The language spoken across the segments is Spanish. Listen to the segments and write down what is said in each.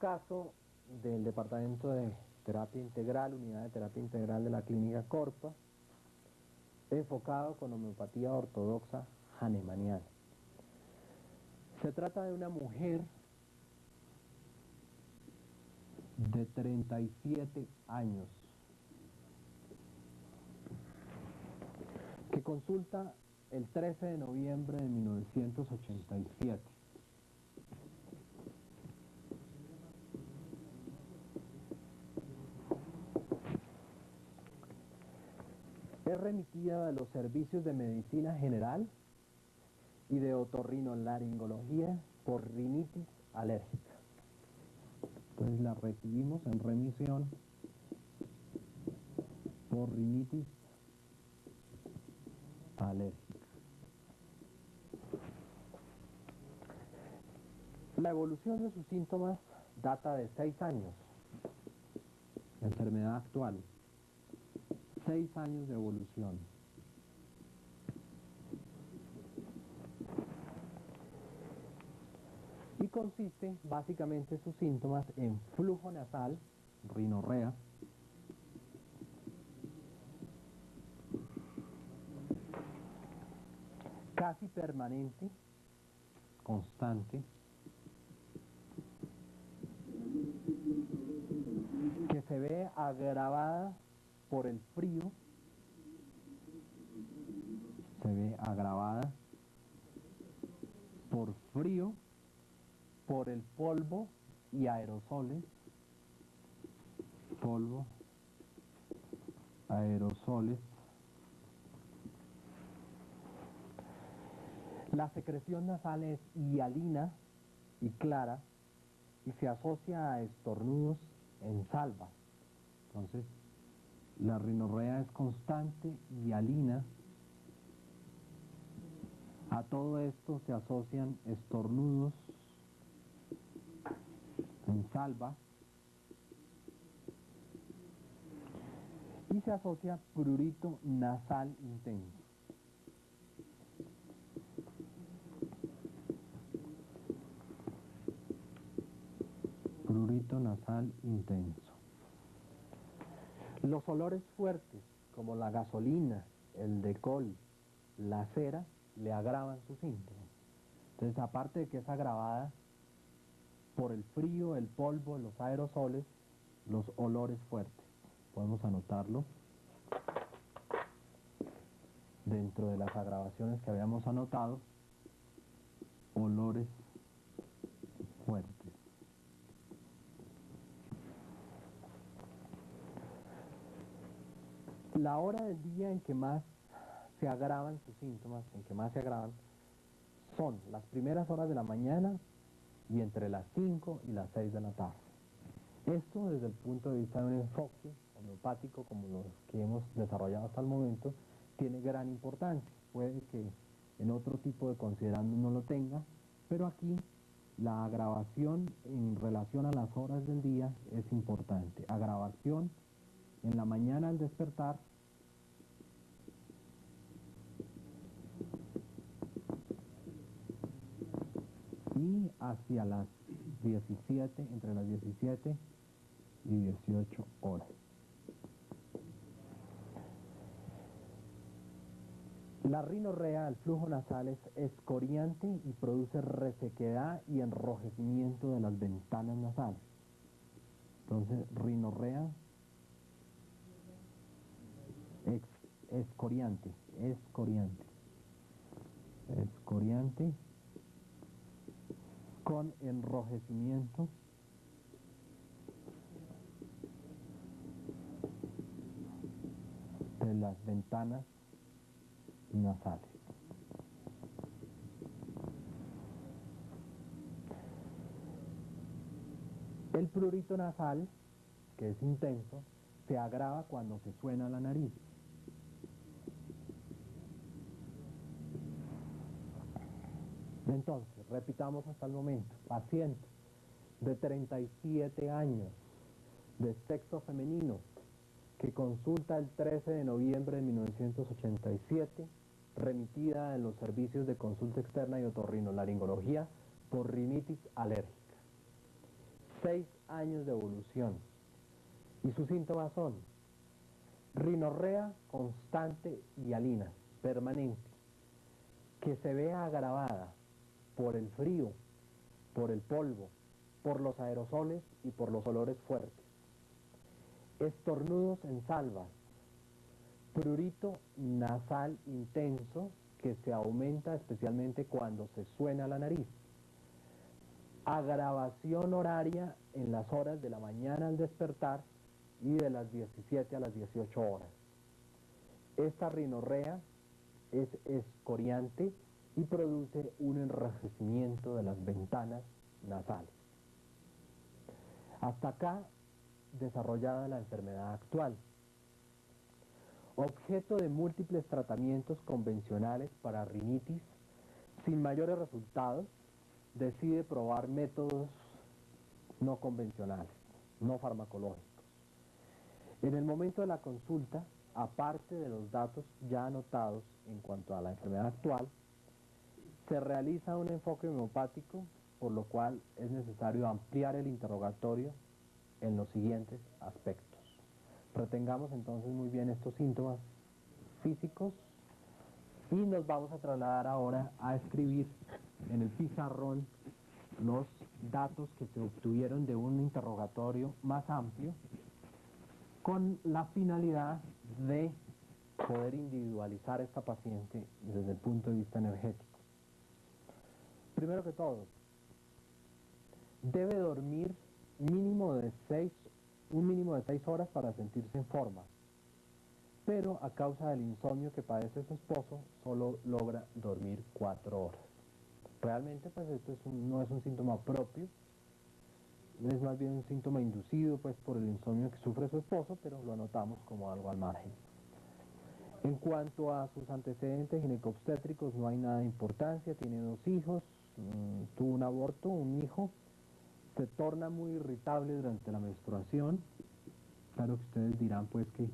caso del Departamento de Terapia Integral, Unidad de Terapia Integral de la Clínica Corpa, enfocado con homeopatía ortodoxa hahnemanniana. Se trata de una mujer de 37 años que consulta el 13 de noviembre de 1987. Es remitida de los servicios de medicina general y de otorrinolaringología por rinitis alérgica. Entonces la recibimos en remisión por rinitis alérgica. La evolución de sus síntomas data de 6 años. La enfermedad actual, 6 años de evolución. Y consiste básicamente sus síntomas en flujo nasal, rinorrea, casi permanente, constante, que se ve agravada por el frío, por el polvo y aerosoles, La secreción nasal es hialina y clara y se asocia a estornudos en salva. Entonces, la rinorrea es constante, hialina. A todo esto se asocian estornudos en salva y se asocia prurito nasal intenso. Prurito nasal intenso. Los olores fuertes, como la gasolina, el decol, la cera, le agravan sus síntomas. Entonces, aparte de que es agravada por el frío, el polvo, los aerosoles, los olores fuertes. Podemos anotarlo dentro de las agravaciones que habíamos anotado, olores fuertes. La hora del día en que más se agravan sus síntomas, son las primeras horas de la mañana y entre las 5 y las 6 de la tarde. Esto desde el punto de vista de un enfoque homeopático como los que hemos desarrollado hasta el momento, tiene gran importancia. Puede que en otro tipo de considerando no lo tenga, pero aquí la agravación en relación a las horas del día es importante. Agravación en la mañana al despertar, y hacia las 17, entre las 17 y 18 horas. La rinorrea, el flujo nasal, es escoriante y produce resequedad y enrojecimiento de las ventanas nasales. Entonces, rinorrea escoriante con enrojecimiento de las ventanas nasales. El prurito nasal, que es intenso, se agrava cuando se suena la nariz. Entonces, repitamos hasta el momento. Paciente de 37 años, de sexo femenino, que consulta el 13 de noviembre de 1987, remitida en los servicios de consulta externa y otorrinolaringología por rinitis alérgica. 6 años de evolución. Y sus síntomas son rinorrea constante y alina, permanente, que se ve agravada por el frío, por el polvo, por los aerosoles y por los olores fuertes. Estornudos en salvas, prurito nasal intenso que se aumenta especialmente cuando se suena la nariz. Agravación horaria en las horas de la mañana al despertar y de las 17 a las 18 horas. Esta rinorrea es escoriante y produce un enrojecimiento de las ventanas nasales. Hasta acá desarrollada la enfermedad actual. Objeto de múltiples tratamientos convencionales para rinitis, sin mayores resultados, decide probar métodos no convencionales, no farmacológicos. En el momento de la consulta, aparte de los datos ya anotados en cuanto a la enfermedad actual, se realiza un enfoque homeopático, por lo cual es necesario ampliar el interrogatorio en los siguientes aspectos. Retengamos entonces muy bien estos síntomas físicos y nos vamos a trasladar ahora a escribir en el pizarrón los datos que se obtuvieron de un interrogatorio más amplio con la finalidad de poder individualizar a esta paciente desde el punto de vista energético. Primero que todo, debe dormir un mínimo de 6 horas para sentirse en forma, pero a causa del insomnio que padece su esposo, solo logra dormir 4 horas. Realmente, pues esto no es un síntoma propio, es más bien un síntoma inducido pues por el insomnio que sufre su esposo, pero lo anotamos como algo al margen. En cuanto a sus antecedentes ginecobstétricos, no hay nada de importancia, tiene 2 hijos, tuvo un aborto, un hijo, se torna muy irritable durante la menstruación. Claro que ustedes dirán pues que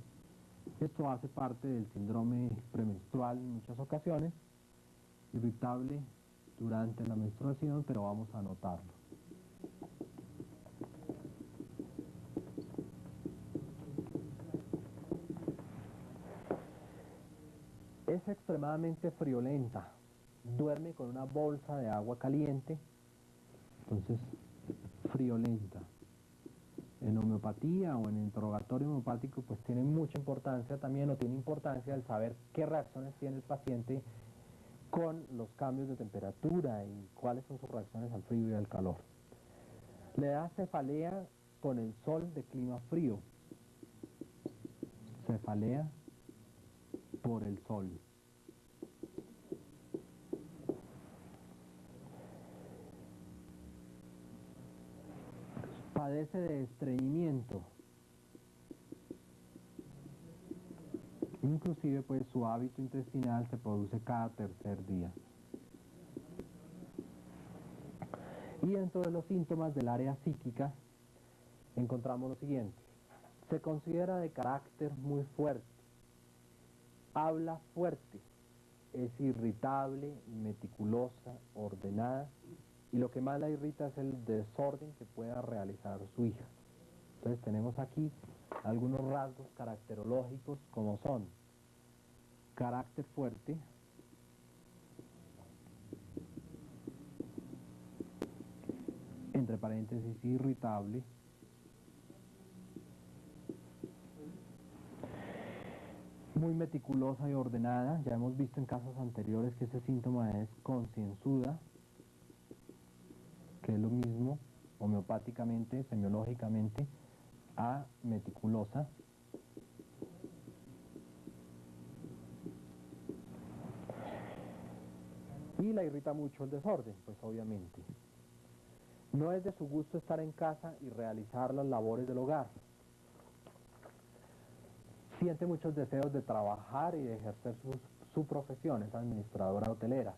esto hace parte del síndrome premenstrual en muchas ocasiones, irritable durante la menstruación, pero vamos a anotarlo. Es extremadamente friolenta, duerme con una bolsa de agua caliente, entonces friolenta. En homeopatía o en el interrogatorio homeopático pues tiene mucha importancia también, o tiene importancia el saber qué reacciones tiene el paciente con los cambios de temperatura y cuáles son sus reacciones al frío y al calor. Le da cefalea con el sol de clima frío, cefalea por el sol. Padece de estreñimiento, inclusive pues su hábito intestinal se produce cada tercer día. Y dentro de los síntomas del área psíquica encontramos lo siguiente: se considera de carácter muy fuerte, habla fuerte, es irritable, meticulosa, ordenada, y lo que más la irrita es el desorden que pueda realizar su hija. Entonces tenemos aquí algunos rasgos caracterológicos como son carácter fuerte, entre paréntesis irritable, muy meticulosa y ordenada. Ya hemos visto en casos anteriores que ese síntoma es concienzuda, que es lo mismo homeopáticamente, semiológicamente, a meticulosa. Y la irrita mucho el desorden, pues obviamente. No es de su gusto estar en casa y realizar las labores del hogar. Siente muchos deseos de trabajar y de ejercer su profesión, es administradora hotelera,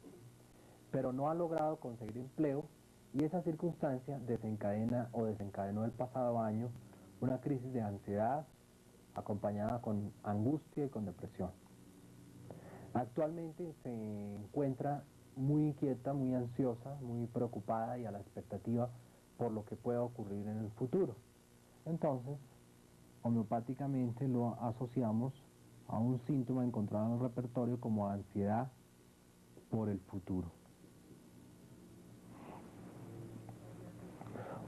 pero no ha logrado conseguir empleo, y esa circunstancia desencadenó el pasado año una crisis de ansiedad acompañada con angustia y con depresión. Actualmente se encuentra muy inquieta, muy ansiosa, muy preocupada y a la expectativa por lo que pueda ocurrir en el futuro. Entonces, homeopáticamente lo asociamos a un síntoma encontrado en el repertorio como ansiedad por el futuro.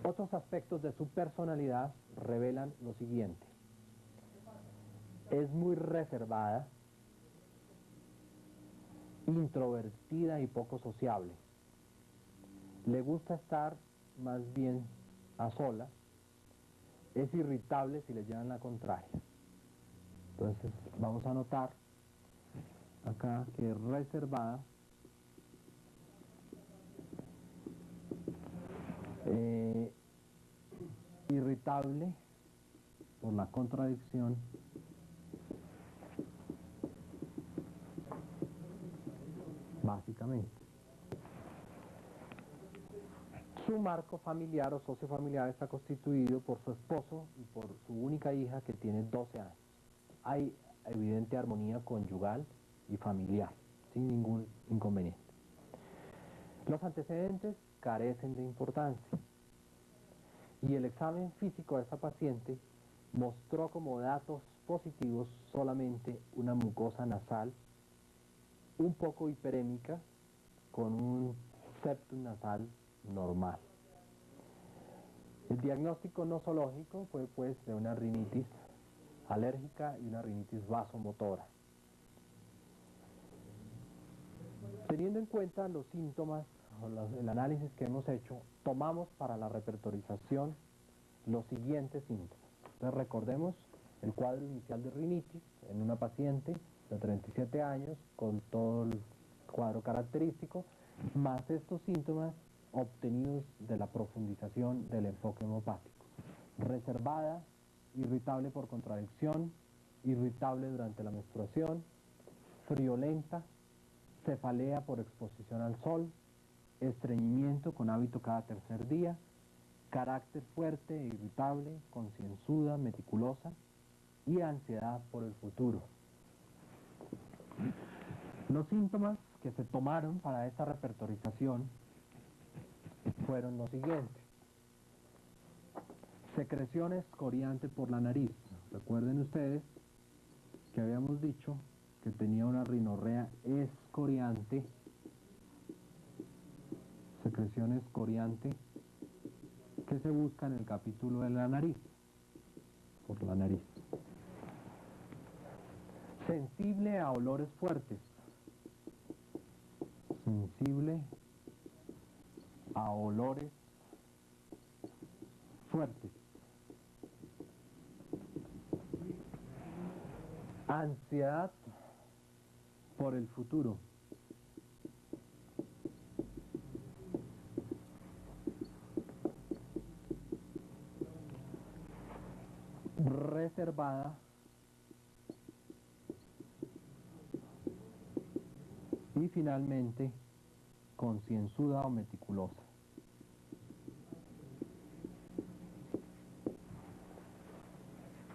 Otros aspectos de su personalidad revelan lo siguiente: es muy reservada, introvertida y poco sociable. Le gusta estar más bien a solas, es irritable si le llevan la contraria. Entonces vamos a notar acá que es reservada, irritable por la contradicción, básicamente. Su marco familiar o socio familiar está constituido por su esposo y por su única hija que tiene 12 años. Hay evidente armonía conyugal y familiar, sin ningún inconveniente. Los antecedentes carecen de importancia y el examen físico de esta paciente mostró como datos positivos solamente una mucosa nasal un poco hiperémica con un septum nasal normal. El diagnóstico nosológico fue pues de una rinitis alérgica y una rinitis vasomotora. Teniendo en cuenta los síntomas o el análisis que hemos hecho, tomamos para la repertorización los siguientes síntomas. Entonces recordemos el cuadro inicial de rinitis en una paciente de 37 años con todo el cuadro característico, más estos síntomas obtenidos de la profundización del enfoque homeopático. Reservada, irritable por contradicción, irritable durante la menstruación, friolenta, cefalea por exposición al sol, estreñimiento con hábito cada tercer día, carácter fuerte e irritable, concienzuda, meticulosa y ansiedad por el futuro. Los síntomas que se tomaron para esta repertorización fueron los siguientes: secreción escoriante por la nariz. Recuerden ustedes que habíamos dicho que tenía una rinorrea escoriante, secreción escoriante que se busca en el capítulo de la nariz, por la nariz. Sensible a olores fuertes, sensible a olores fuertes. Ansiedad por el futuro. Reservada y finalmente concienzuda o meticulosa.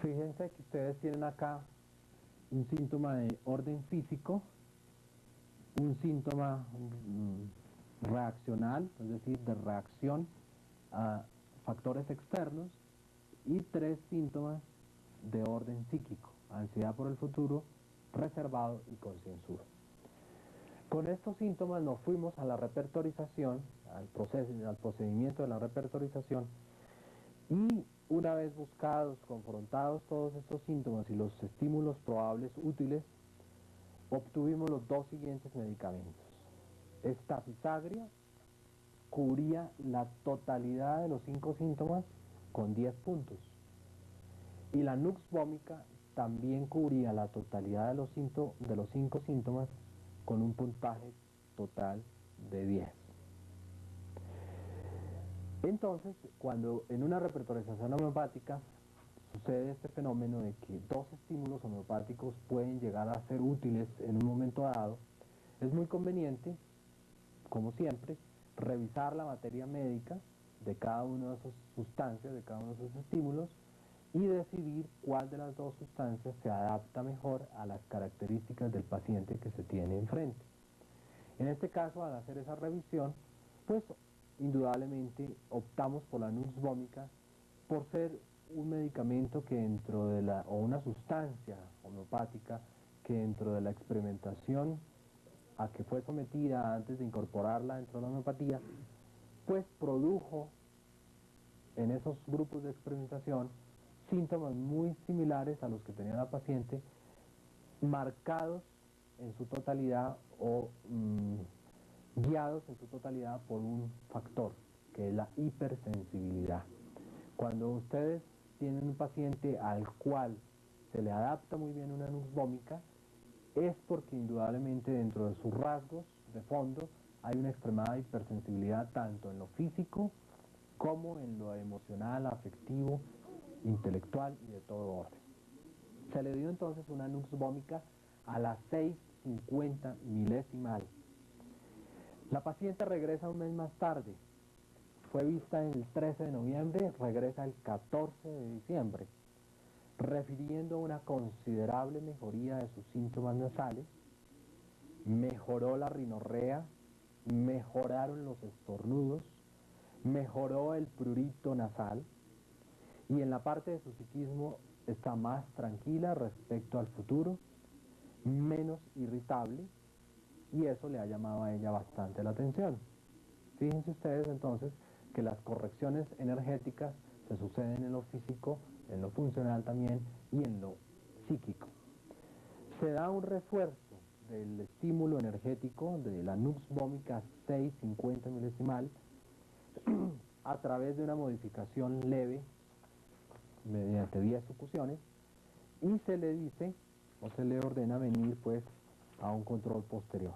Fíjense que ustedes tienen acá un síntoma de orden físico, un síntoma reaccional, es decir, de reacción a factores externos, y 3 síntomas de orden psíquico: ansiedad por el futuro, reservado y concienzudo. Con estos síntomas nos fuimos a la repertorización, al procedimiento de la repertorización, y una vez buscados, confrontados todos estos síntomas y los estímulos probables útiles, obtuvimos los 2 siguientes medicamentos. Estafisagria cubría la totalidad de los 5 síntomas con 10 puntos. Y la Nux vomica también cubría la totalidad de los 5 síntomas con un puntaje total de 10. Entonces, cuando en una repertorización homeopática sucede este fenómeno de que 2 estímulos homeopáticos pueden llegar a ser útiles en un momento dado, es muy conveniente, como siempre, revisar la materia médica de cada una de esas sustancias, de cada uno de esos estímulos, y decidir cuál de las 2 sustancias se adapta mejor a las características del paciente que se tiene enfrente. En este caso, al hacer esa revisión, pues indudablemente optamos por la nux vomica por ser un medicamento que o una sustancia homeopática que dentro de la experimentación a que fue sometida antes de incorporarla dentro de la homeopatía, pues produjo en esos grupos de experimentación síntomas muy similares a los que tenía la paciente, marcados en su totalidad o guiados en su totalidad por un factor, que es la hipersensibilidad. Cuando ustedes tienen un paciente al cual se le adapta muy bien una nux vomica, es porque indudablemente dentro de sus rasgos de fondo hay una extremada hipersensibilidad tanto en lo físico como en lo emocional, afectivo, intelectual y de todo orden. Se le dio entonces una nux vomica a las 6:50 milesimal. La paciente regresa un mes más tarde. Fue vista el 13 de noviembre, regresa el 14 de diciembre, refiriendo una considerable mejoría de sus síntomas nasales, mejoró la rinorrea, mejoraron los estornudos, mejoró el prurito nasal y en la parte de su psiquismo está más tranquila respecto al futuro, menos irritable, y eso le ha llamado a ella bastante la atención. Fíjense ustedes entonces que las correcciones energéticas se suceden en lo físico, en lo funcional también y en lo psíquico. Se da un refuerzo del estímulo energético de la nux vomica 6:50 milesimal a través de una modificación leve mediante 10 sucusiones y se le dice o se le ordena venir pues a un control posterior.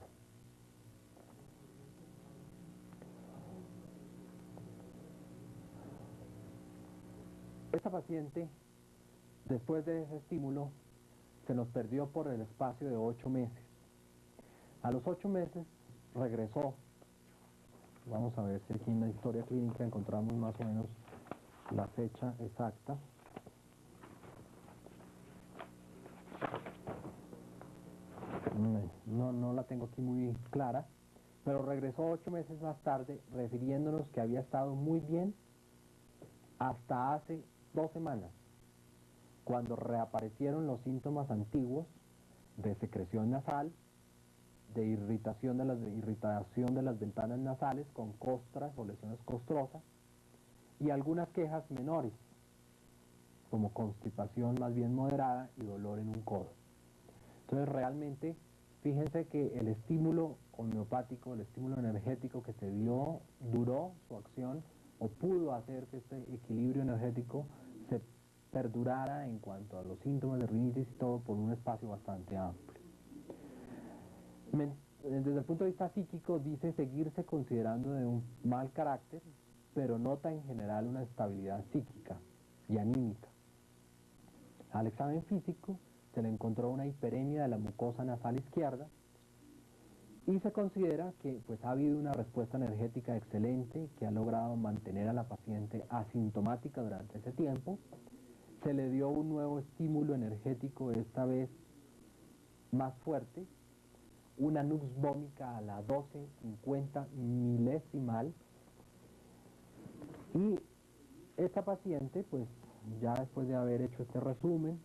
Esta paciente, después de ese estímulo, se nos perdió por el espacio de 8 meses. A los 8 meses regresó. Vamos a ver si aquí en la historia clínica encontramos más o menos la fecha exacta. No la tengo aquí muy clara, pero regresó 8 meses más tarde refiriéndonos que había estado muy bien hasta hace 2 semanas, cuando reaparecieron los síntomas antiguos de secreción nasal, de irritación de las ventanas nasales con costras o lesiones costrosas y algunas quejas menores, como constipación más bien moderada y dolor en un codo. Entonces realmente, fíjense que el estímulo homeopático, el estímulo energético que se dio, duró su acción o pudo hacer que este equilibrio energético se perdurara en cuanto a los síntomas de rinitis y todo por un espacio bastante amplio. Desde el punto de vista psíquico dice seguirse considerando de un mal carácter, pero nota en general una estabilidad psíquica y anímica. Al examen físico se le encontró una hiperemia de la mucosa nasal izquierda y se considera que pues, ha habido una respuesta energética excelente que ha logrado mantener a la paciente asintomática durante ese tiempo. Se le dio un nuevo estímulo energético, esta vez más fuerte, una nux vomica a la 12:50 milesimal, y esta paciente, pues ya después de haber hecho este resumen,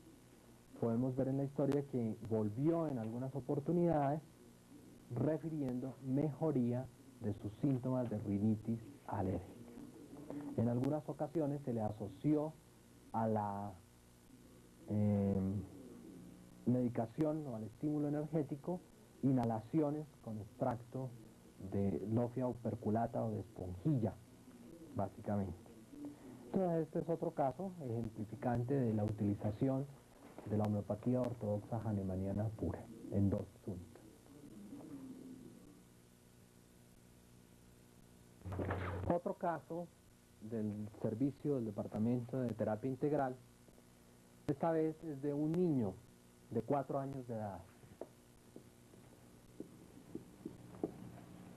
podemos ver en la historia que volvió en algunas oportunidades refiriendo mejoría de sus síntomas de rinitis alérgica. En algunas ocasiones se le asoció a la medicación o al estímulo energético inhalaciones con extracto de Lophia operculata o de esponjilla, básicamente. Entonces este es otro caso ejemplificante de la utilización de la homeopatía ortodoxa hahnemanniana pura en 2 puntos. Otro caso del servicio del Departamento de Terapia Integral, esta vez es de un niño de 4 años de edad.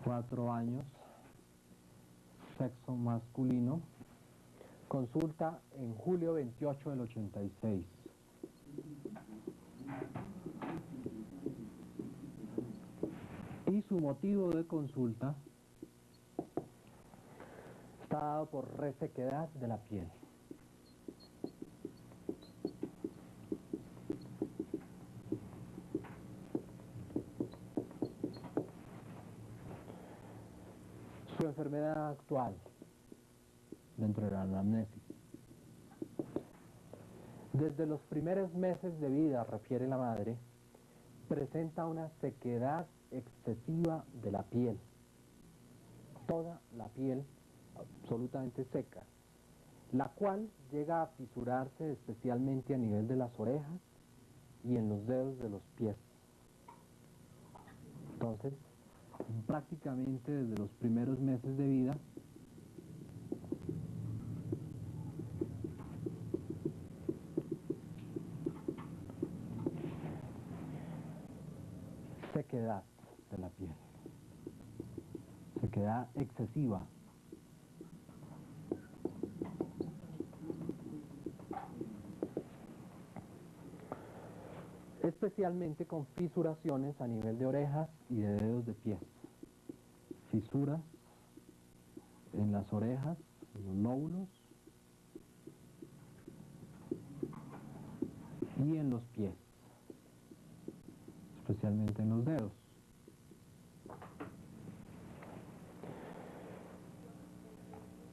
4 años, sexo masculino, consulta en julio 28 del 86. Y su motivo de consulta Está dado por resequedad de la piel. Su enfermedad actual dentro de la anamnesis. Desde los primeros meses de vida, refiere la madre, presenta una sequedad excesiva de la piel. Toda la piel absolutamente seca, la cual llega a fisurarse especialmente a nivel de las orejas y en los dedos de los pies. Entonces, prácticamente desde los primeros meses de vida, sequedad de la piel, sequedad excesiva. Especialmente con fisuraciones a nivel de orejas y de dedos de pies. Fisuras en las orejas, en los lóbulos y en los pies, especialmente en los dedos.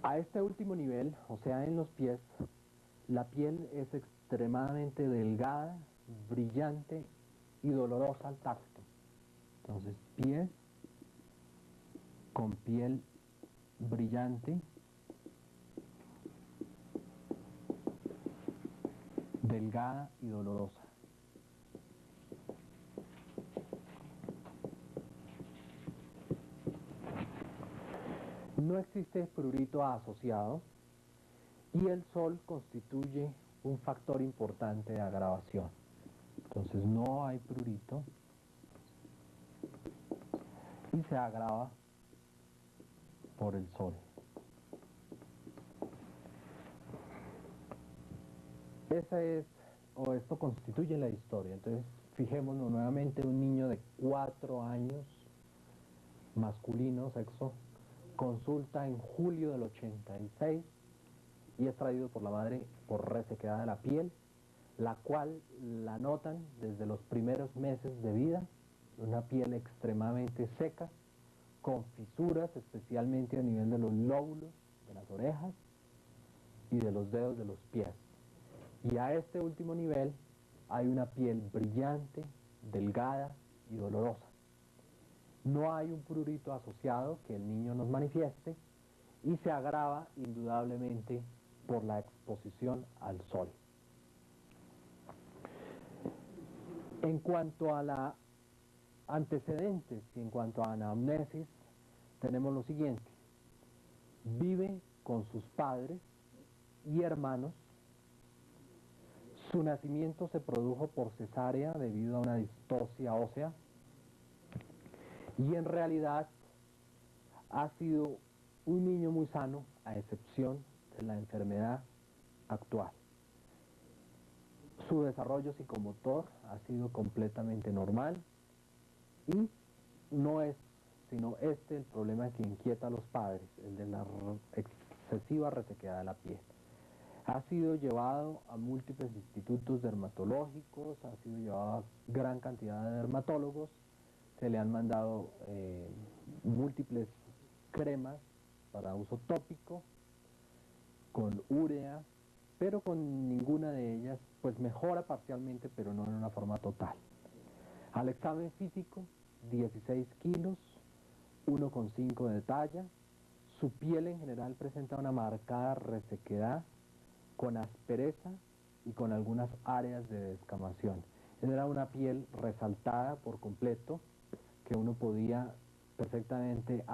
A este último nivel, o sea en los pies, la piel es extremadamente delgada, brillante y dolorosa al tacto. Entonces, pies con piel brillante, delgada y dolorosa. No existe prurito asociado y el sol constituye un factor importante de agravación. Entonces no hay prurito y se agrava por el sol. Esto constituye la historia. Entonces fijémonos nuevamente, un niño de 4 años, masculino, sexo, consulta en julio del 86 y es traído por la madre por resequedad de la piel, la cual la notan desde los primeros meses de vida, una piel extremadamente seca, con fisuras especialmente a nivel de los lóbulos, de las orejas y de los dedos de los pies. Y a este último nivel hay una piel brillante, delgada y dolorosa. No hay un prurito asociado que el niño nos manifieste y se agrava indudablemente por la exposición al sol. En cuanto a la antecedentes y en cuanto a anamnesis, tenemos lo siguiente. Vive con sus padres y hermanos. Su nacimiento se produjo por cesárea debido a una distocia ósea y en realidad ha sido un niño muy sano, a excepción de la enfermedad actual. Su desarrollo psicomotor ha sido completamente normal y no es sino el problema que inquieta a los padres, el de la excesiva resequedad de la piel. Ha sido llevado a múltiples institutos dermatológicos, ha sido llevado a gran cantidad de dermatólogos, se le han mandado múltiples cremas para uso tópico, con urea, pero con ninguna de ellas pues mejora parcialmente, pero no en una forma total. Al examen físico, 16 kilos, 1,5 de talla, su piel en general presenta una marcada resequedad, con aspereza y con algunas áreas de descamación. Era una piel resaltada por completo, que uno podía perfectamente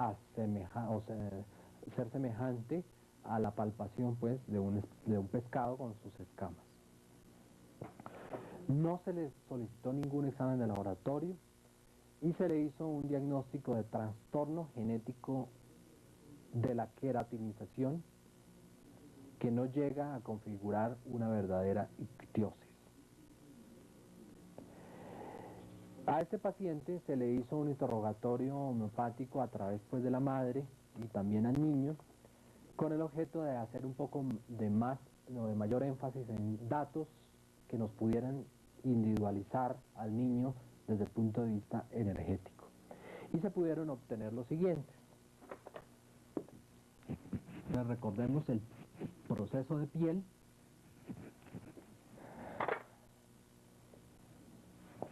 ser semejante a la palpación pues, de un pescado con sus escamas. No se le solicitó ningún examen de laboratorio y se le hizo un diagnóstico de trastorno genético de la queratinización que no llega a configurar una verdadera ictiosis. A este paciente se le hizo un interrogatorio homeopático a través pues, de la madre y también al niño, con el objeto de hacer un poco de mayor énfasis en datos que nos pudieran individualizar al niño desde el punto de vista energético. Y se pudieron obtener los siguientes. Recordemos el proceso de piel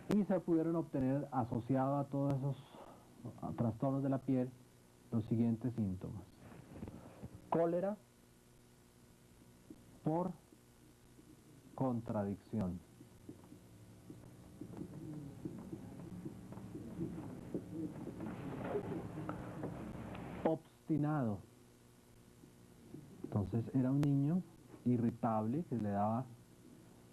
y se pudieron obtener asociado a todos esos trastornos de la piel los siguientes síntomas: cólera por contradicción, obstinado. Entonces era un niño irritable que le daba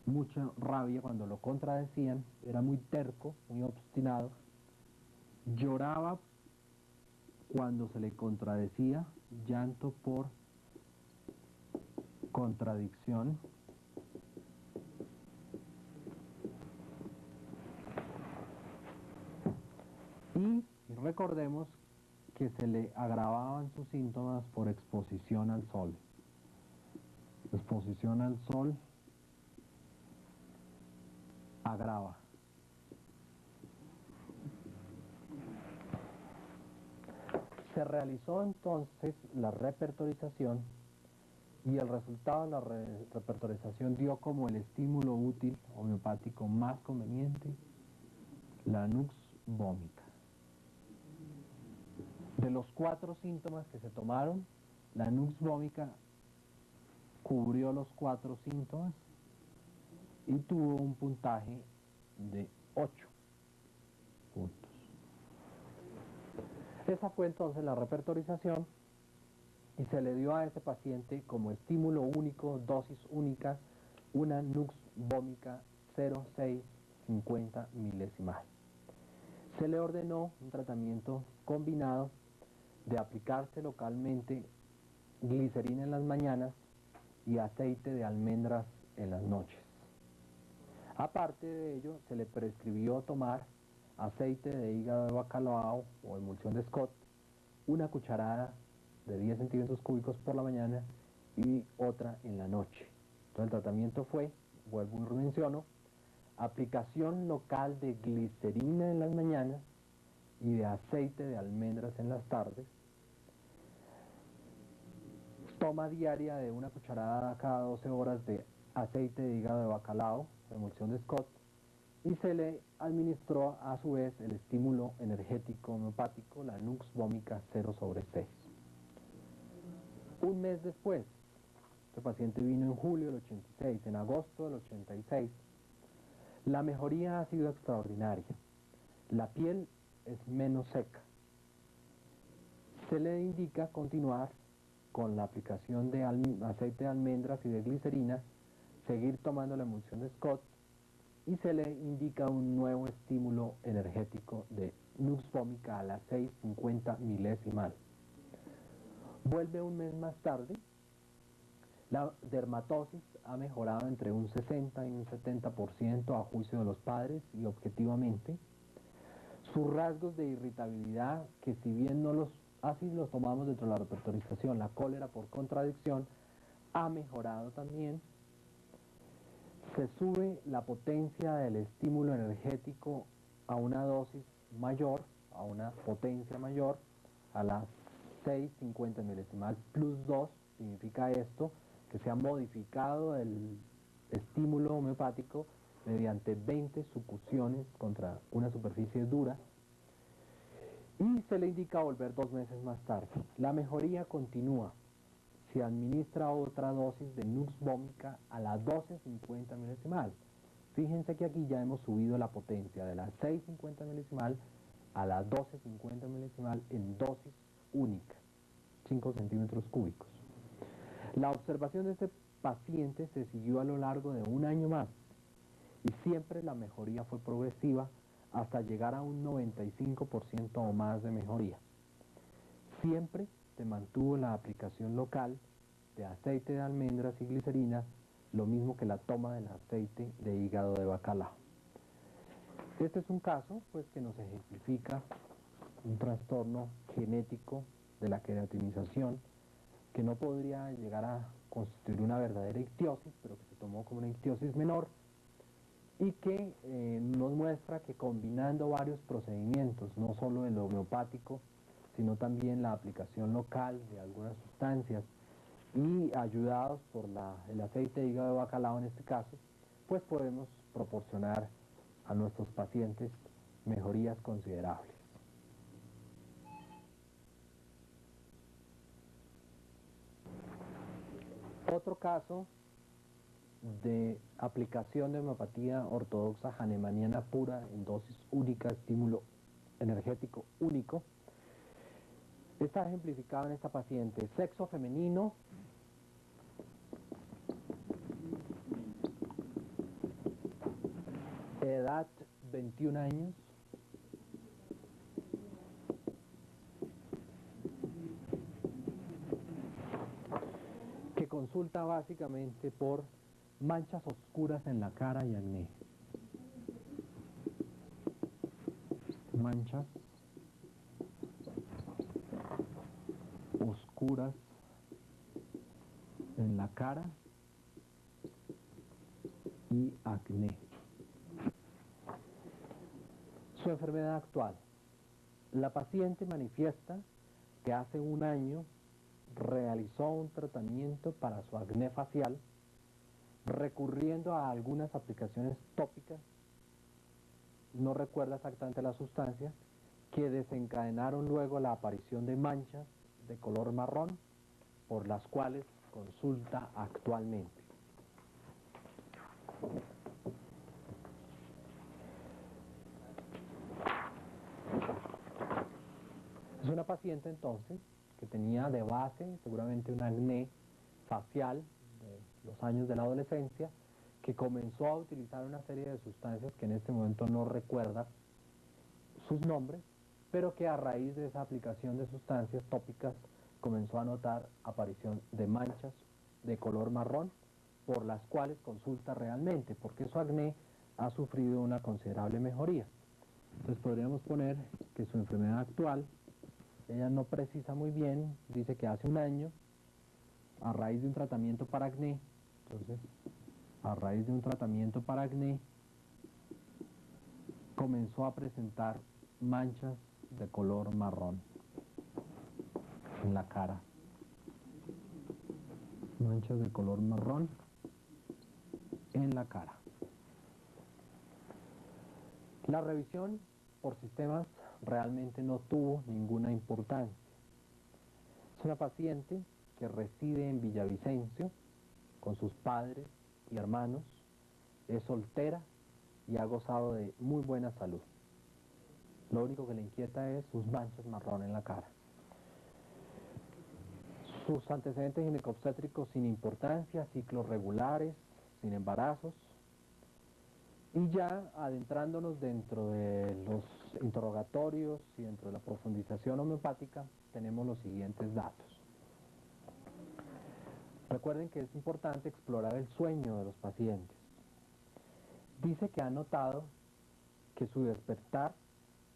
mucha rabia cuando lo contradecían, era muy terco, muy obstinado, lloraba cuando se le contradecía, llanto por contradicción, y recordemos que se le agravaban sus síntomas por exposición al sol. Exposición al sol agrava. Se realizó entonces la repertorización y el resultado de la repertorización dio como el estímulo útil homeopático más conveniente la nux vomica. De los 4 síntomas que se tomaron, la nux vomica cubrió los 4 síntomas y tuvo un puntaje de 8 puntos. Esa fue entonces la repertorización y se le dio a ese paciente como estímulo único, dosis única, una nux vomica 0,650 milesimal. Se le ordenó un tratamiento combinado de aplicarse localmente glicerina en las mañanas y aceite de almendras en las noches. Aparte de ello, se le prescribió tomar aceite de hígado de bacalao o emulsión de Scott, una cucharada de 10 centímetros cúbicos por la mañana y otra en la noche. Entonces el tratamiento fue, vuelvo y menciono, aplicación local de glicerina en las mañanas y de aceite de almendras en las tardes, toma diaria de una cucharada cada 12 horas de aceite de hígado de bacalao, emulsión de Scott, y se le administró a su vez el estímulo energético homeopático, la nux vomica 0/6. Un mes después, este paciente vino en julio del 86, en agosto del 86, la mejoría ha sido extraordinaria. La piel es menos seca. Se le indica continuar con la aplicación de aceite de almendras y de glicerina, seguir tomando la emulsión de Scott y se le indica un nuevo estímulo energético de nux vomica a las 6,50 milesimal. Vuelve un mes más tarde, la dermatosis ha mejorado entre un 60 y un 70% a juicio de los padres y objetivamente. Sus rasgos de irritabilidad, que si bien no los así los tomamos dentro de la repertorización, la cólera por contradicción, ha mejorado también. Se sube la potencia del estímulo energético a una dosis mayor, a una potencia mayor, a las 6,50 milesimal plus 2, significa esto, que se ha modificado el estímulo homeopático mediante 20 sucusiones contra una superficie dura, y se le indica volver 2 meses más tarde. La mejoría continúa. Se administra otra dosis de nux vomica a la 12,50 milesimal. Fíjense que aquí ya hemos subido la potencia de la 6,50 milesimal a la 12,50 milesimal en dosis única, 5 centímetros cúbicos. La observación de este paciente se siguió a lo largo de un año más y siempre la mejoría fue progresiva hasta llegar a un 95% o más de mejoría. Siempre se mantuvo la aplicación local de aceite de almendras y glicerina, lo mismo que la toma del aceite de hígado de bacalao. Este es un caso pues, que nos ejemplifica un trastorno genético de la queratinización que no podría llegar a constituir una verdadera ictiosis, pero que se tomó como una ictiosis menor, y que nos muestra que combinando varios procedimientos, no solo el homeopático, sino también la aplicación local de algunas sustancias, y ayudados por el aceite de hígado de bacalao en este caso, pues podemos proporcionar a nuestros pacientes mejorías considerables. Otro caso de aplicación de homeopatía ortodoxa hahnemanniana pura en dosis única, estímulo energético único, está ejemplificado en esta paciente: sexo femenino, edad 21 años, que consulta básicamente por manchas oscuras en la cara y acné. Manchas oscuras en la cara y acné. Su enfermedad actual. La paciente manifiesta que hace un año realizó un tratamiento para su acné facial, recurriendo a algunas aplicaciones tópicas, no recuerda exactamente la sustancia, que desencadenaron luego la aparición de manchas de color marrón, por las cuales consulta actualmente. Es una paciente entonces que tenía de base seguramente un acné facial de los años de la adolescencia, que comenzó a utilizar una serie de sustancias que en este momento no recuerda sus nombres, pero que a raíz de esa aplicación de sustancias tópicas comenzó a notar aparición de manchas de color marrón, por las cuales consulta realmente, porque su acné ha sufrido una considerable mejoría. Entonces podríamos poner que su enfermedad actual, ella no precisa muy bien, dice que hace un año, a raíz de un tratamiento para acné, entonces, a raíz de un tratamiento para acné, comenzó a presentar manchas de color marrón en la cara. Manchas de color marrón en la cara. La revisión por sistemas realmente no tuvo ninguna importancia. Es una paciente que reside en Villavicencio con sus padres y hermanos, es soltera y ha gozado de muy buena salud. Lo único que le inquieta es sus manchas marrón en la cara. Sus antecedentes ginecobstétricos sin importancia, ciclos regulares, sin embarazos. Y ya adentrándonos dentro de los interrogatorios y dentro de la profundización homeopática, tenemos los siguientes datos. Recuerden que es importante explorar el sueño de los pacientes. Dice que ha notado que su despertar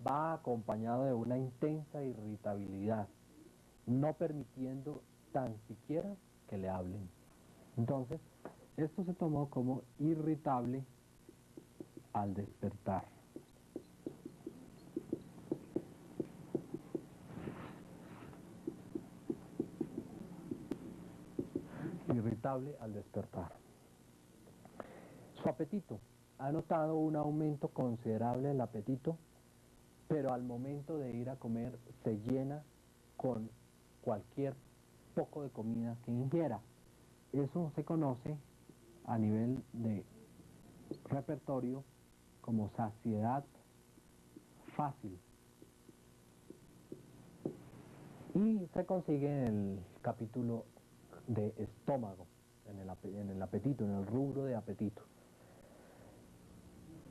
va acompañado de una intensa irritabilidad, no permitiendo tan siquiera que le hablen. Entonces, esto se tomó como irritable al despertar. Irritable al despertar. Su apetito. Ha notado un aumento considerable del apetito, pero al momento de ir a comer se llena con cualquier poco de comida que ingiera. Eso se conoce a nivel de repertorio como saciedad fácil. Y se consigue en el capítulo de estómago, en el apetito, en el rubro de apetito.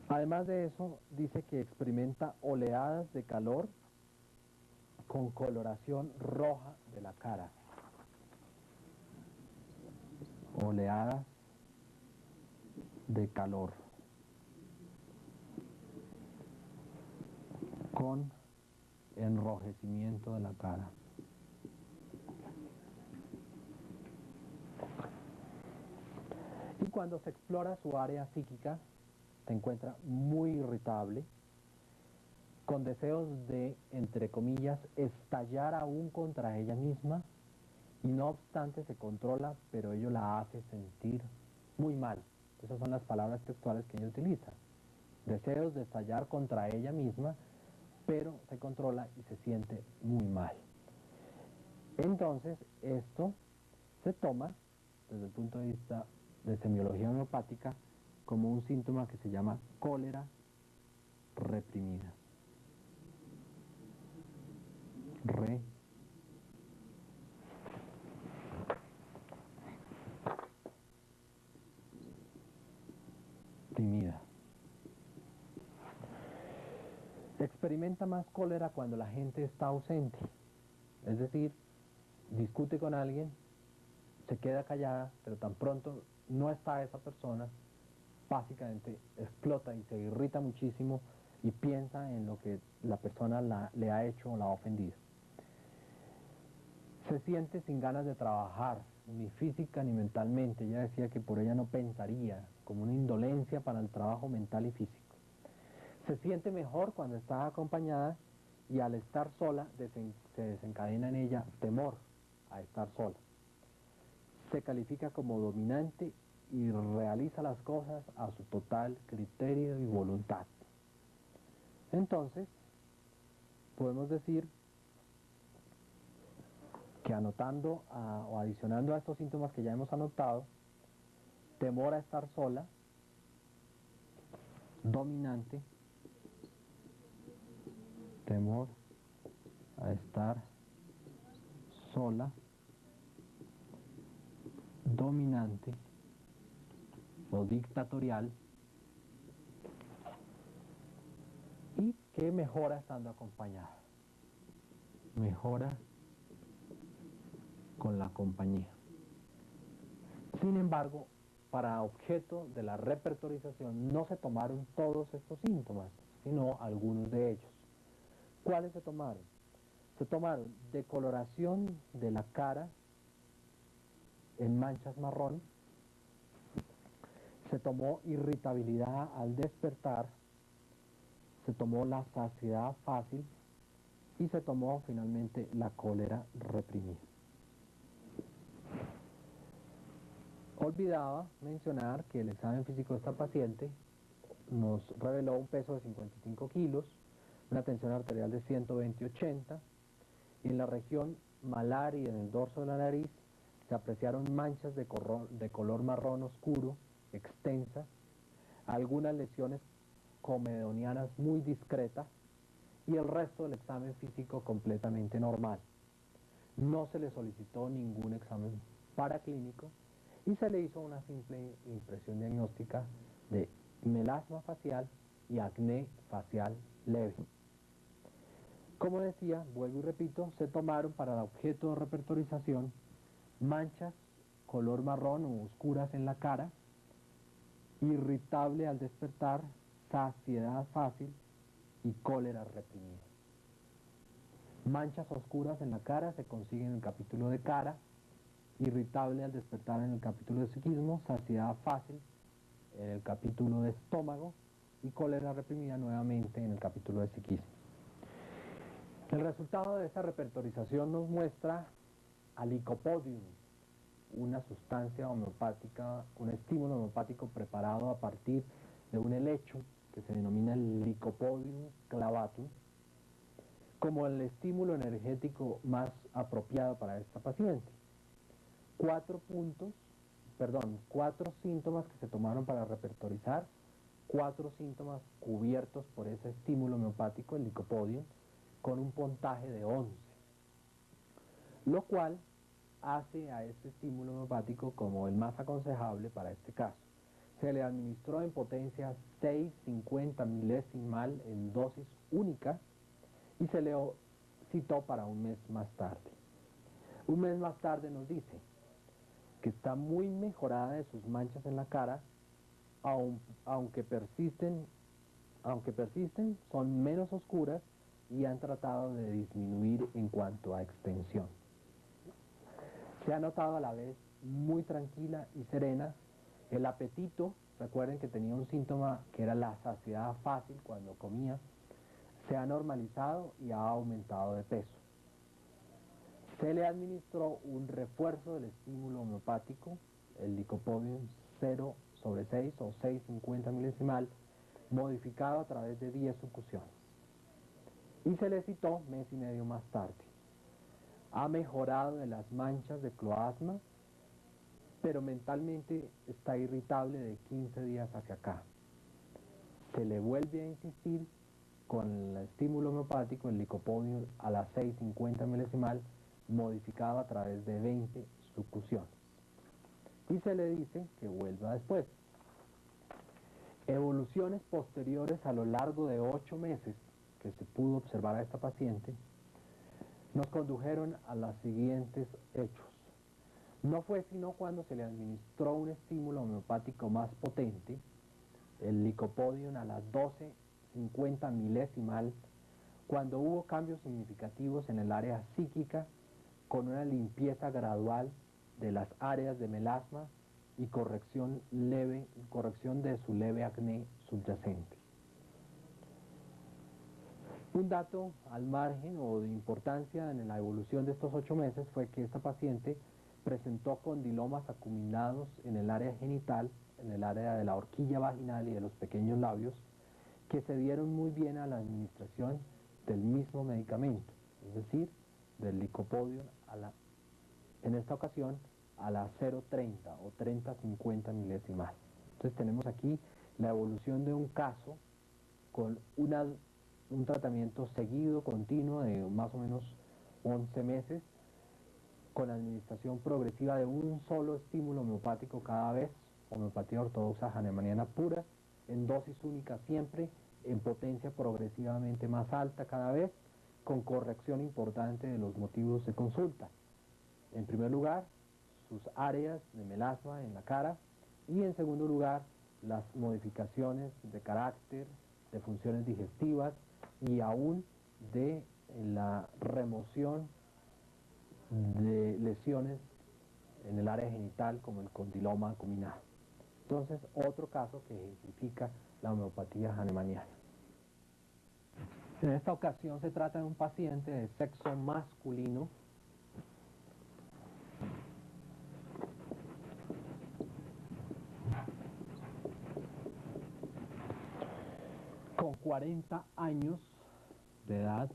Además de eso, dice que experimenta oleadas de calor con coloración roja de la cara. Oleadas de calor con enrojecimiento de la cara. cuando se explora su área psíquica, se encuentra muy irritable, con deseos de, entre comillas, estallar aún contra ella misma, y no obstante se controla, pero ello la hace sentir muy mal. Esas son las palabras textuales que ella utiliza. Deseos de estallar contra ella misma, pero se controla y se siente muy mal. Entonces, esto se toma, desde el punto de vista de semiología homeopática, como un síntoma que se llama cólera reprimida. Reprimida. Experimenta más cólera cuando la gente está ausente, es decir, discute con alguien, se queda callada, pero tan pronto no está esa persona, básicamente explota y se irrita muchísimo y piensa en lo que la persona le ha hecho o la ha ofendido. Se siente sin ganas de trabajar, ni física ni mentalmente. Ella decía que por ella no pensaría, como una indolencia para el trabajo mental y físico. Se siente mejor cuando está acompañada y al estar sola se desencadena en ella temor a estar sola. Se califica como dominante y realiza las cosas a su total criterio y voluntad. Entonces, podemos decir que anotando o adicionando a estos síntomas que ya hemos anotado, temor a estar sola, dominante, temor a estar sola, dominante o dictatorial, y que mejora estando acompañada. Mejora con la compañía. Sin embargo, para objeto de la repertorización no se tomaron todos estos síntomas, sino algunos de ellos. ¿Cuáles se tomaron? Se tomaron decoloración de la cara en manchas marrón, se tomó irritabilidad al despertar, se tomó la saciedad fácil y se tomó finalmente la cólera reprimida. Olvidaba mencionar que el examen físico de esta paciente nos reveló un peso de 55 kilos, una tensión arterial de 120/80, y en la región malar y en el dorso de la nariz se apreciaron manchas de color marrón oscuro, extensas, algunas lesiones comedonianas muy discretas y el resto del examen físico completamente normal. No se le solicitó ningún examen paraclínico y se le hizo una simple impresión diagnóstica de melasma facial y acné facial leve. Como decía, vuelvo y repito, se tomaron para el objeto de repertorización manchas color marrón o oscuras en la cara, irritable al despertar, saciedad fácil y cólera reprimida. Manchas oscuras en la cara se consiguen en el capítulo de cara, irritable al despertar en el capítulo de psiquismo, saciedad fácil en el capítulo de estómago y cólera reprimida nuevamente en el capítulo de psiquismo. El resultado de esta repertorización nos muestra al Lycopodium, una sustancia homeopática, un estímulo homeopático preparado a partir de un helecho que se denomina el Lycopodium clavatum, como el estímulo energético más apropiado para esta paciente. 4 síntomas que se tomaron para repertorizar, 4 síntomas cubiertos por ese estímulo homeopático, el Lycopodium, con un puntaje de 11, lo cual hace a este estímulo homeopático como el más aconsejable para este caso. Se le administró en potencia 6/50 milesimal en dosis única y se le citó para un mes más tarde. Un mes más tarde nos dice que está muy mejorada de sus manchas en la cara, aunque persisten, son menos oscuras y han tratado de disminuir en cuanto a extensión. Se ha notado a la vez muy tranquila y serena El apetito, recuerden que tenía un síntoma que era la saciedad fácil cuando comía, se ha normalizado y ha aumentado de peso. Se le administró un refuerzo del estímulo homeopático, el Lycopodium 0/6 o 650 milesimal, modificado a través de 10 sucusiones. Y se le citó mes y medio más tarde. Ha mejorado de las manchas de cloasma, pero mentalmente está irritable de 15 días hacia acá. Se le vuelve a insistir con el estímulo homeopático, el Lycopodium a la 650 milesimal, modificado a través de 20 sucusiones. Y se le dice que vuelva después. Evoluciones posteriores a lo largo de 8 meses que se pudo observar a esta paciente nos condujeron a los siguientes hechos. No fue sino cuando se le administró un estímulo homeopático más potente, el Lycopodium a la 1250 milesimal, cuando hubo cambios significativos en el área psíquica, con una limpieza gradual de las áreas de melasma y corrección de su leve acné subyacente. Un dato al margen o de importancia en la evolución de estos 8 meses fue que esta paciente presentó condilomas acuminados en el área genital, en el área de la horquilla vaginal y de los pequeños labios, que se dieron muy bien a la administración del mismo medicamento, es decir, del Lycopodium en esta ocasión a la 0,30 o 30-50 milesimal. Entonces tenemos aquí la evolución de un caso con un tratamiento seguido, continuo, de más o menos 11 meses, con administración progresiva de un solo estímulo homeopático cada vez, homeopatía ortodoxa hahnemanniana pura, en dosis única siempre, en potencia progresivamente más alta cada vez, con corrección importante de los motivos de consulta. En primer lugar, sus áreas de melasma en la cara, y en segundo lugar, las modificaciones de carácter, de funciones digestivas y aún de la remoción de lesiones en el área genital como el condiloma acuminado. Entonces, otro caso que ejemplifica la homeopatía hahnemanniana. En esta ocasión se trata de un paciente de sexo masculino con 40 años de edad,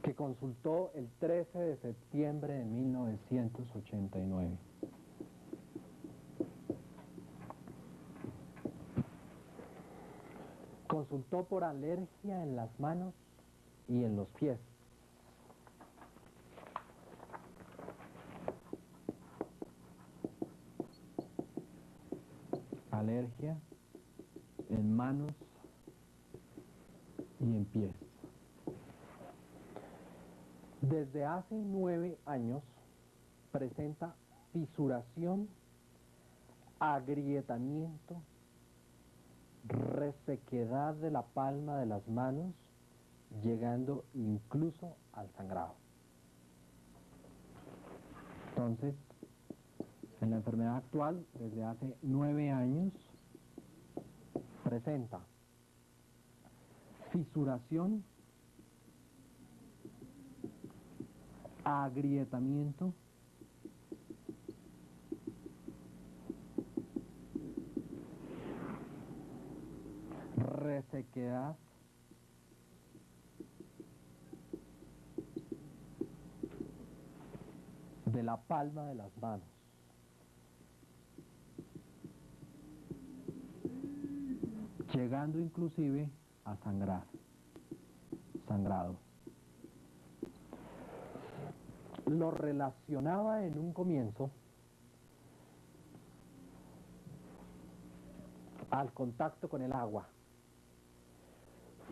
que consultó el 13 de septiembre de 1989. Consultó por alergia en las manos y en los pies. Alergia en manos y en pies. Desde hace 9 años presenta fisuración, agrietamiento, resequedad de la palma de las manos, llegando incluso al sangrado. Entonces, en la enfermedad actual, desde hace 9 años, presenta fisuración, agrietamiento, resequedad, de la palma de las manos, llegando inclusive a sangrado. Lo relacionaba en un comienzo al contacto con el agua.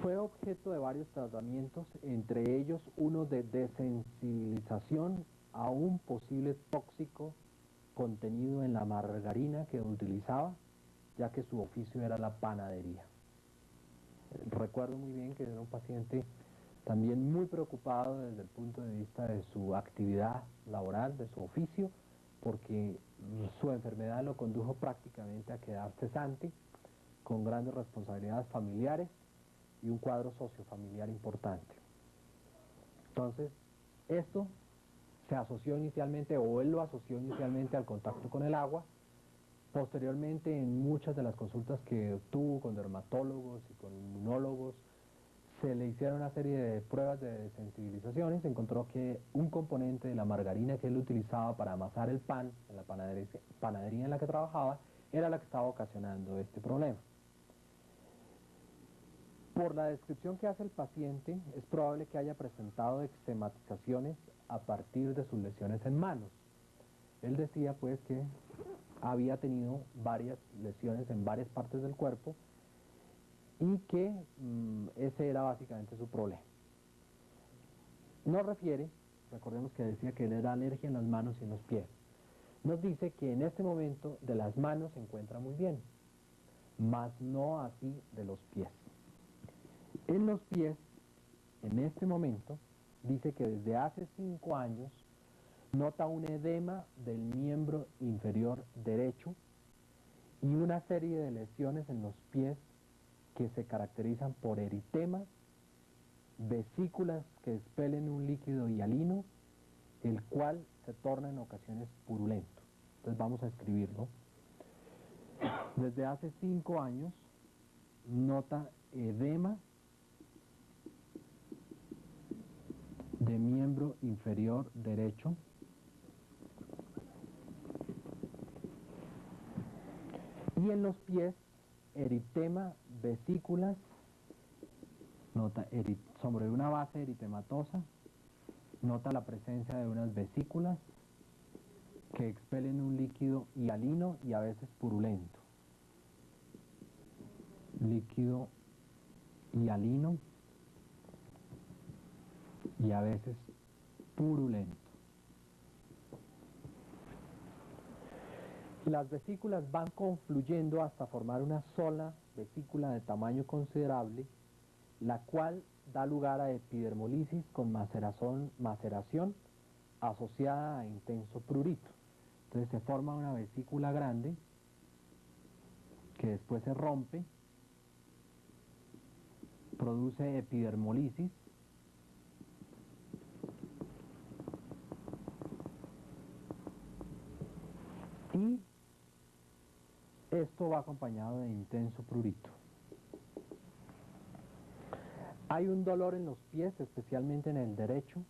Fue objeto de varios tratamientos, entre ellos uno de desensibilización a un posible tóxico contenido en la margarina que utilizaba, ya que su oficio era la panadería. Recuerdo muy bien que era un paciente también muy preocupado desde el punto de vista de su actividad laboral, de su oficio, porque su enfermedad lo condujo prácticamente a quedar cesante, con grandes responsabilidades familiares y un cuadro sociofamiliar importante. Entonces, esto se asoció inicialmente, o él lo asoció inicialmente al contacto con el agua. Posteriormente, en muchas de las consultas que tuvo con dermatólogos y con inmunólogos, se le hicieron una serie de pruebas de sensibilización y se encontró que un componente de la margarina que él utilizaba para amasar el pan en la panadería en la que trabajaba era la que estaba ocasionando este problema. Por la descripción que hace el paciente, es probable que haya presentado eczematizaciones a partir de sus lesiones en manos. Él decía pues que había tenido varias lesiones en varias partes del cuerpo y que ese era básicamente su problema. Nos refiere, recordemos que decía que él era alergia en las manos y en los pies. Nos dice que en este momento de las manos se encuentra muy bien, mas no así de los pies. En los pies, en este momento, dice que desde hace 5 años nota un edema del miembro inferior derecho y una serie de lesiones en los pies que se caracterizan por eritema, vesículas que expelen un líquido hialino, el cual se torna en ocasiones purulento. Entonces vamos a escribirlo. Desde hace 5 años nota edema de miembro inferior derecho y en los pies eritema, vesículas, nota sobre una base eritematosa, nota la presencia de unas vesículas que expelen un líquido hialino y a veces purulento. Líquido hialino y a veces purulento. Las vesículas van confluyendo hasta formar una sola vesícula de tamaño considerable, la cual da lugar a epidermolisis con maceración asociada a intenso prurito. Entonces se forma una vesícula grande que después se rompe, produce epidermolisis y esto va acompañado de intenso prurito. Hay un dolor en los pies, especialmente en el derecho,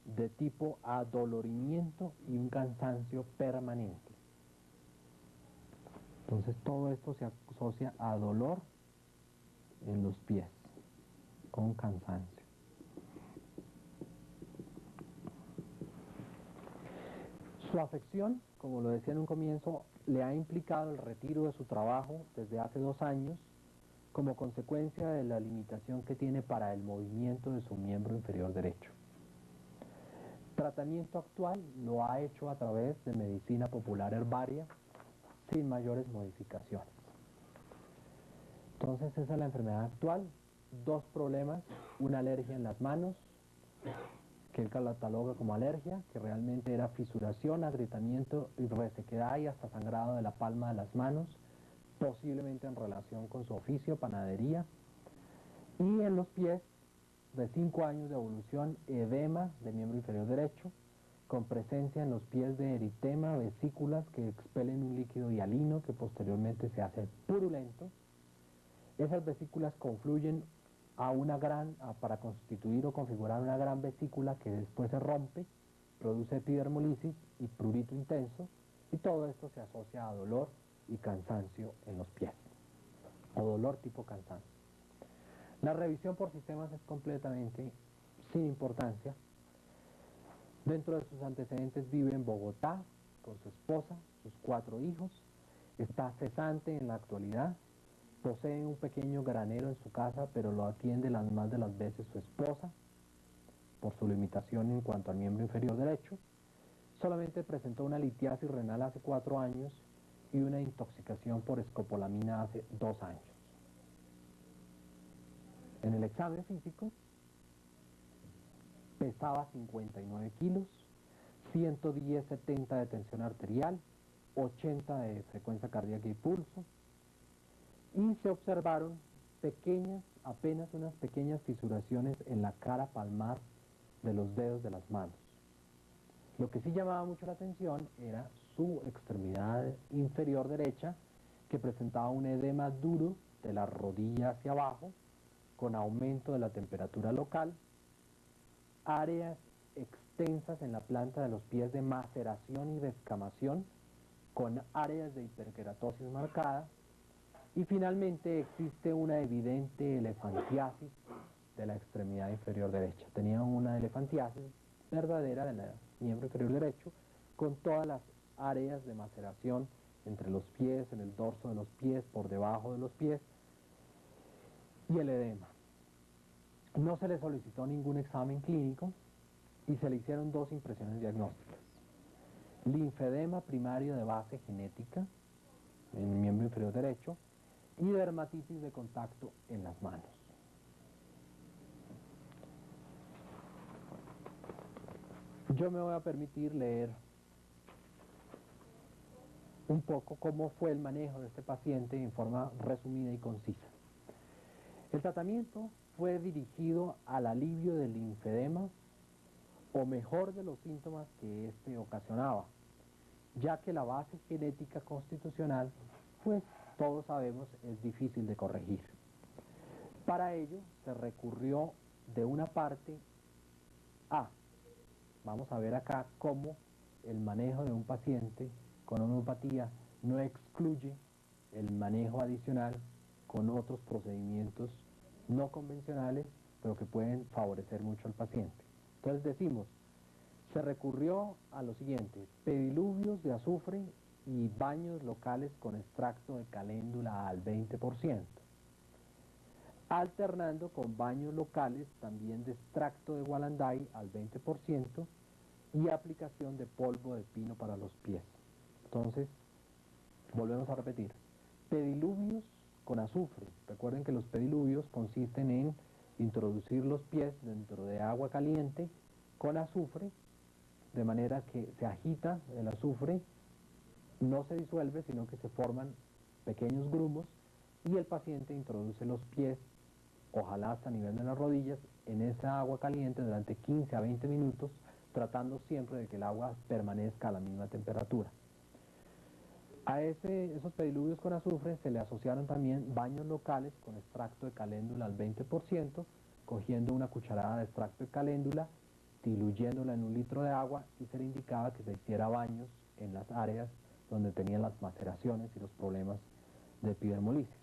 de tipo adolorimiento y un cansancio permanente. Entonces todo esto se asocia a dolor en los pies, con cansancio. Su afección, como lo decía en un comienzo, le ha implicado el retiro de su trabajo desde hace 2 años como consecuencia de la limitación que tiene para el movimiento de su miembro inferior derecho. Tratamiento actual lo ha hecho a través de medicina popular herbaria sin mayores modificaciones. Entonces esa es la enfermedad actual, 2 problemas, una alergia en las manos, que él cataloga como alergia, que realmente era fisuración, agrietamiento y resequedad y hasta sangrado de la palma de las manos, posiblemente en relación con su oficio, panadería, y en los pies, de 5 años de evolución, edema del miembro inferior derecho, con presencia en los pies de eritema, vesículas que expelen un líquido hialino que posteriormente se hace purulento. Esas vesículas confluyen para constituir o configurar una gran vesícula que después se rompe, produce epidermolisis y prurito intenso, y todo esto se asocia a dolor y cansancio en los pies, o dolor tipo cansancio. La revisión por sistemas es completamente sin importancia. Dentro de sus antecedentes vive en Bogotá con su esposa, sus 4 hijos, está cesante en la actualidad, posee un pequeño granero en su casa, pero lo atiende las más de las veces su esposa, por su limitación en cuanto al miembro inferior derecho. Solamente presentó una litiasis renal hace 4 años y una intoxicación por escopolamina hace 2 años. En el examen físico pesaba 59 kilos, 110-70 de tensión arterial, 80 de frecuencia cardíaca y pulso, y se observaron apenas unas pequeñas fisuraciones en la cara palmar de los dedos de las manos. Lo que sí llamaba mucho la atención era su extremidad inferior derecha, que presentaba un edema duro de la rodilla hacia abajo, con aumento de la temperatura local, áreas extensas en la planta de los pies de maceración y descamación, con áreas de hiperkeratosis marcada, y finalmente existe una evidente elefantiasis de la extremidad inferior derecha. Tenía una elefantiasis verdadera del miembro inferior derecho, con todas las áreas de maceración entre los pies, en el dorso de los pies, por debajo de los pies, y el edema. No se le solicitó ningún examen clínico y se le hicieron dos impresiones diagnósticas: linfedema primario de base genética en el miembro inferior derecho y dermatitis de contacto en las manos. Yo me voy a permitir leer un poco cómo fue el manejo de este paciente en forma resumida y concisa. El tratamiento fue dirigido al alivio del linfedema, o mejor de los síntomas que éste ocasionaba, ya que la base genética constitucional, pues todos sabemos, es difícil de corregir. Para ello se recurrió de una parte a, vamos a ver acá cómo el manejo de un paciente con homeopatía no excluye el manejo adicional con otros procedimientos no convencionales, pero que pueden favorecer mucho al paciente. Entonces decimos, se recurrió a lo siguiente: pediluvios de azufre y baños locales con extracto de caléndula al 20%, alternando con baños locales también de extracto de gualanday al 20% y aplicación de polvo de pino para los pies. Entonces, volvemos a repetir, pediluvios con azufre. Recuerden que los pediluvios consisten en introducir los pies dentro de agua caliente con azufre, de manera que se agita el azufre, no se disuelve, sino que se forman pequeños grumos, y el paciente introduce los pies, ojalá hasta nivel de las rodillas, en esa agua caliente durante 15 a 20 minutos, tratando siempre de que el agua permanezca a la misma temperatura. A esos pediluvios con azufre se le asociaron también baños locales con extracto de caléndula al 20%, cogiendo una cucharada de extracto de caléndula, diluyéndola en 1 litro de agua, y se le indicaba que se hiciera baños en las áreas donde tenían las maceraciones y los problemas de epidermolisis.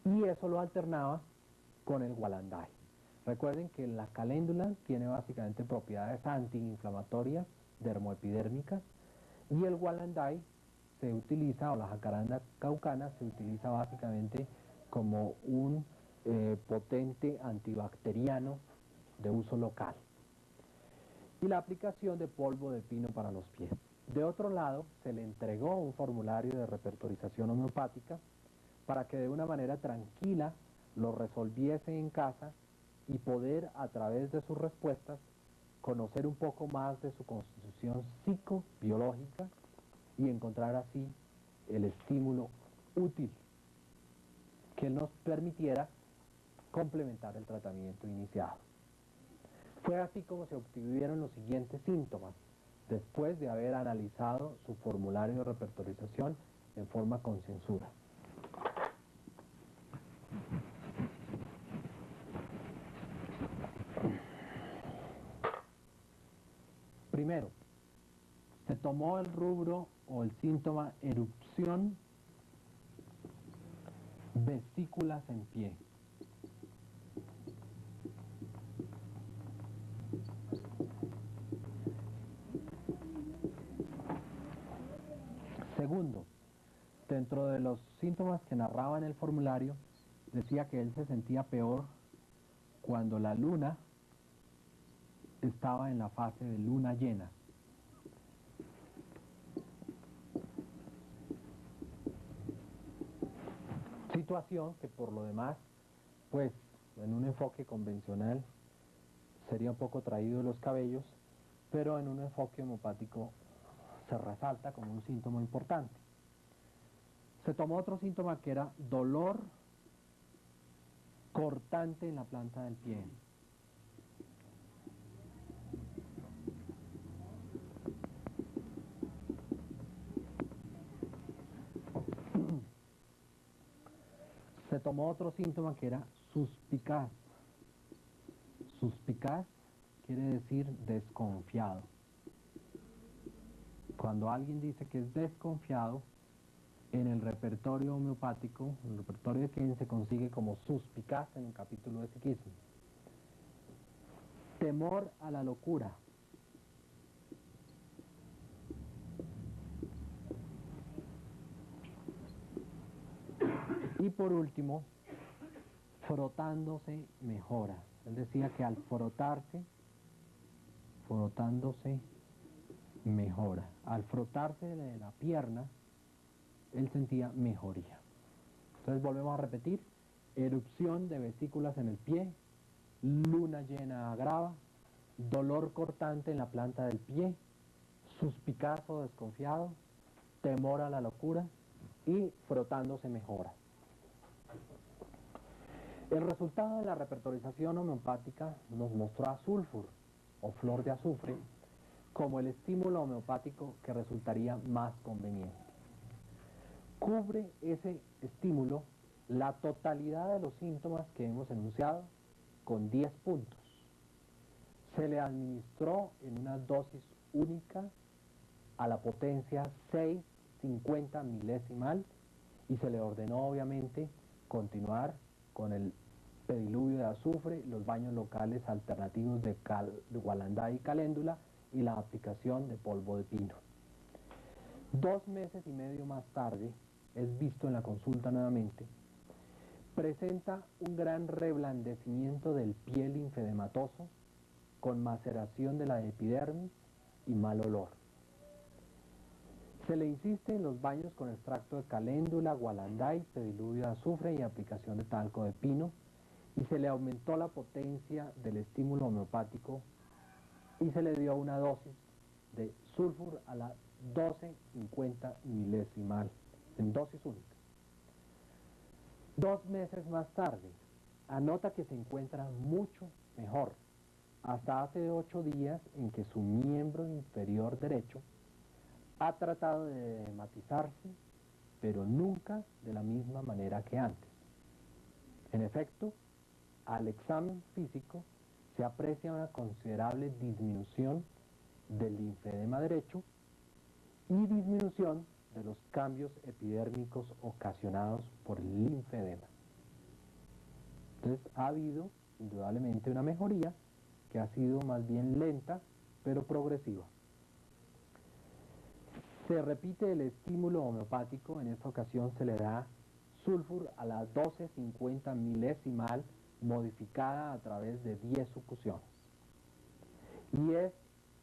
Y eso lo alternaba con el gualanday. Recuerden que la caléndula tiene básicamente propiedades antiinflamatorias, dermoepidérmicas, y el gualanday se utiliza, o la jacaranda caucana, se utiliza básicamente como un potente antibacteriano de uso local. Y la aplicación de polvo de pino para los pies. De otro lado, se le entregó un formulario de repertorización homeopática para que de una manera tranquila lo resolviese en casa y poder, a través de sus respuestas, conocer un poco más de su constitución psicobiológica y encontrar así el estímulo útil que nos permitiera complementar el tratamiento iniciado. Fue así como se obtuvieron los siguientes síntomas, después de haber analizado su formulario de repertorización en forma concienzuda. Primero, se tomó el rubro o el síntoma erupción, vesículas en pie. Segundo, dentro de los síntomas que narraba en el formulario, decía que él se sentía peor cuando la luna estaba en la fase de luna llena. Situación que por lo demás, en un enfoque convencional sería un poco traído de los cabellos, pero en un enfoque homeopático se resalta como un síntoma importante. Se tomó otro síntoma que era dolor cortante en la planta del pie. Se tomó otro síntoma que era suspicaz. Suspicaz quiere decir desconfiado. Cuando alguien dice que es desconfiado, en el repertorio homeopático, el repertorio de Kent se consigue como suspicaz en el capítulo de psiquismo. Temor a la locura. Y por último, frotándose mejora. Él decía que al frotándose mejora. Al frotarse de la pierna, él sentía mejoría. Entonces volvemos a repetir: erupción de vesículas en el pie, luna llena agrava, dolor cortante en la planta del pie, suspicaz o desconfiado, temor a la locura y frotándose mejora. El resultado de la repertorización homeopática nos mostró a sulfur o flor de azufre como el estímulo homeopático que resultaría más conveniente. Cubre ese estímulo la totalidad de los síntomas que hemos enunciado con 10 puntos. Se le administró en una dosis única a la potencia 6/50 milesimal y se le ordenó obviamente continuar con el pediluvio de azufre, los baños locales alternativos de gualandá y caléndula y la aplicación de polvo de pino. 2 meses y medio más tarde, es visto en la consulta nuevamente, presenta un gran reblandecimiento del pie linfedematoso con maceración de la epidermis y mal olor. Se le insiste en los baños con extracto de caléndula, gualanday, pediluvio de azufre y aplicación de talco de pino, y se le aumentó la potencia del estímulo homeopático y se le dio una dosis de sulfur a la 12/50 milesimal, en dosis única. 2 meses más tarde, anota que se encuentra mucho mejor, hasta hace 8 días en que su miembro inferior derecho ha tratado de edematizarse, pero nunca de la misma manera que antes. En efecto, al examen físico se aprecia una considerable disminución del linfedema derecho y disminución de los cambios epidérmicos ocasionados por el linfedema. Entonces ha habido indudablemente una mejoría que ha sido más bien lenta, pero progresiva. Se repite el estímulo homeopático, en esta ocasión se le da sulfur a la 12/50 milesimal modificada a través de 10 sucusiones. Y es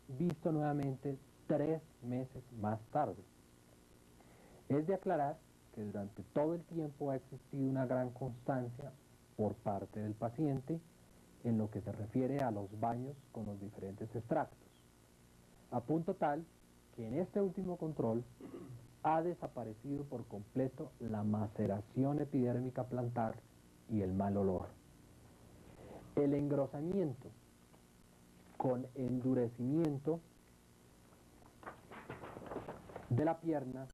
visto nuevamente 3 meses más tarde. Es de aclarar que durante todo el tiempo ha existido una gran constancia por parte del paciente en lo que se refiere a los baños con los diferentes extractos, a punto tal que en este último control ha desaparecido por completo la maceración epidérmica plantar y el mal olor. El engrosamiento con endurecimiento de la pierna